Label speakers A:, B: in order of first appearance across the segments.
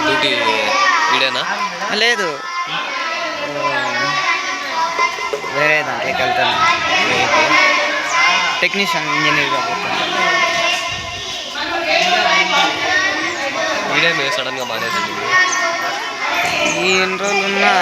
A: Duty ఇడేనా?
B: లేదు, వేరే దాంట్లోకి వెళ్తాను. టెక్నీషియన్ ఇంజనీర్గా పోతాను.
A: ఇడే మేము సడన్గా మానేసింది.
B: ఈ ఎన్ని రోజులు ఉన్నా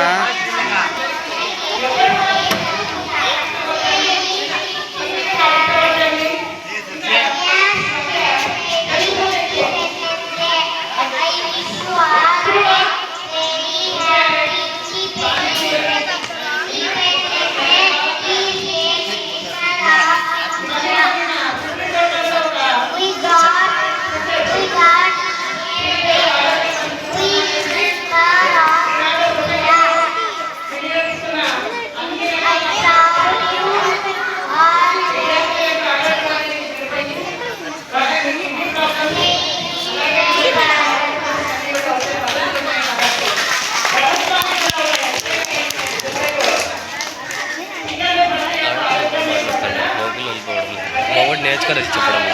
A: నేర్చుకొని వచ్చి చెప్పడం.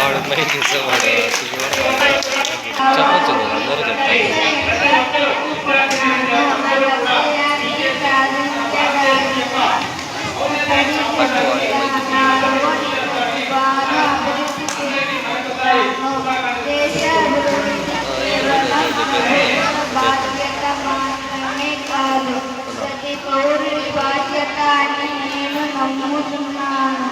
A: వాడు మైక్ ఇస్తే వాడు చెప్పచ్చు కదా, అందరూ చెప్తారు.
C: బాధ్యత అని నేను నమ్ముతున్నాను.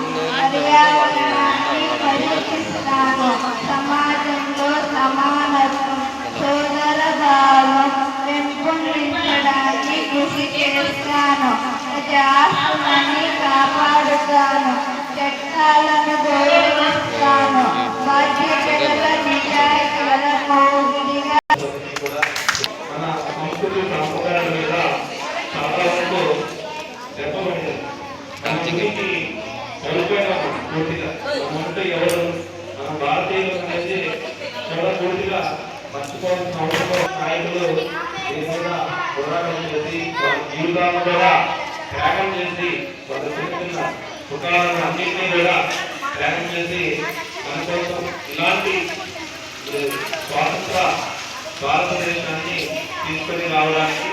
C: పర్యావరణాన్ని పరిరక్షిస్తాను. సమాజంలో సమానత్వం, సోదర భావం పెంపొందించడానికి కృషి చేస్తాను. ప్రజాస్వామ్యాన్ని కాపాడుతాను. చట్టాలను గౌరవిస్తాను. బాధ్యత గల నిజాయితీ గల పౌరుడిగా
D: మన సంస్కృతి సాంప్రదాయాల మీద చాలా వరకు చెప్పబడింది. దానికి చనిపోయినాము పూర్తిగా. మనమంటే ఎవరు, మన భారతీయులు అనేది చాలా పూర్తిగా మర్చిపోవాల్సిన అవసరం. నాయకులు దీని మీద పోరాటం చేసి వాళ్ళ జీవితాలను కూడా త్యాగం చేసి వాళ్ళ చిన్న చిన్న సుఖాలను అన్నింటినీ కూడా త్యాగం చేసి మన కోసం ఇలాంటి స్వాతంత్ర భారతదేశాన్ని తీసుకొని రావడానికి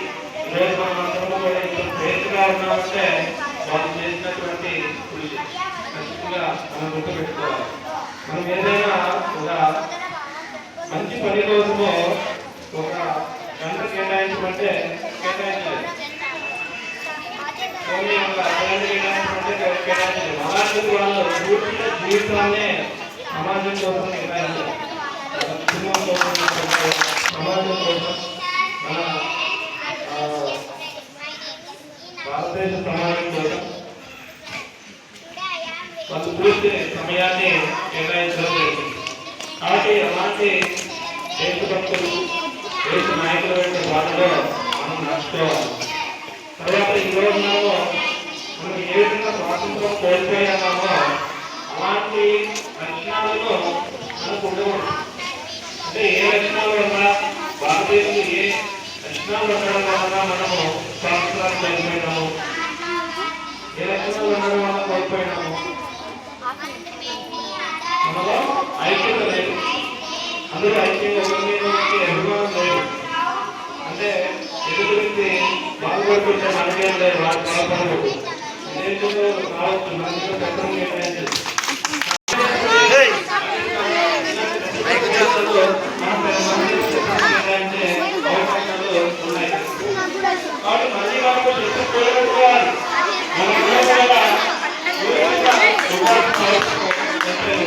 D: ఈరోజు మనం అందరూ కూడా ఇంత ప్రేరణగా ఉన్నామంటే వాళ్ళు చేసినటువంటి కృషి ఖచ్చితంగా మనం గుర్తుపెట్టుకోవాలి. మనం ఏదైనా ఒక మంచి పని కోసము ఒక గంట కేటాయించమంటే కేటాయించలేదు, ఓన్లీ ఒక గంట కేటాయించమంటే కేటాయించలేదు. అలాంటి వాళ్ళు పూర్తిగా జీవితాన్ని సమాజం కోసం కేటాయించారు. కుటుంబం కోసం, సమాజం కోసం, మన భారతదేశ సమాజం కోసం వాళ్ళు పూర్తి సమయాన్ని కేటాయించడం జరిగింది. కాబట్టి అలాంటి దేశభక్తులు, దేశ నాయకుల యొక్క బాటలో మనం నడుచుకోవాలి. తర్వాత ఈరోజు మనం ఏ విధంగా స్వాతంత్రం కోల్పోయామో అలాంటి లక్షణాలను మనకు ఉండకూడదు. అంటే ఏ లక్షణాలు వల్ల భారతీయులు ఏ లక్షణాలు ఉండడం వల్ల మనము స్వాతంత్రాన్ని కోల్పోయినాము, ఏ లక్షణాలు ఉండడం వల్ల కోల్పోయినాము, మనలో ఐక్యత లేదు. అందరూ ఐక్యంగా ఒకరికి అభిమానం లేదు. అంటే ఎదురు గురించి బాగుపడుతుంటే మనకేం లేదు, వాటి బాగుపడదు. దేశంలో కావచ్చు మనతో పెద్దలు కేటాయించదు.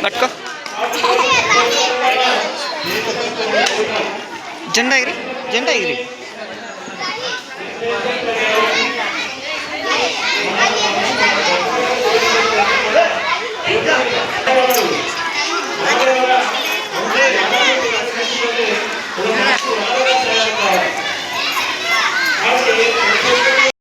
B: పట్టుకో జెండా ఎగిరి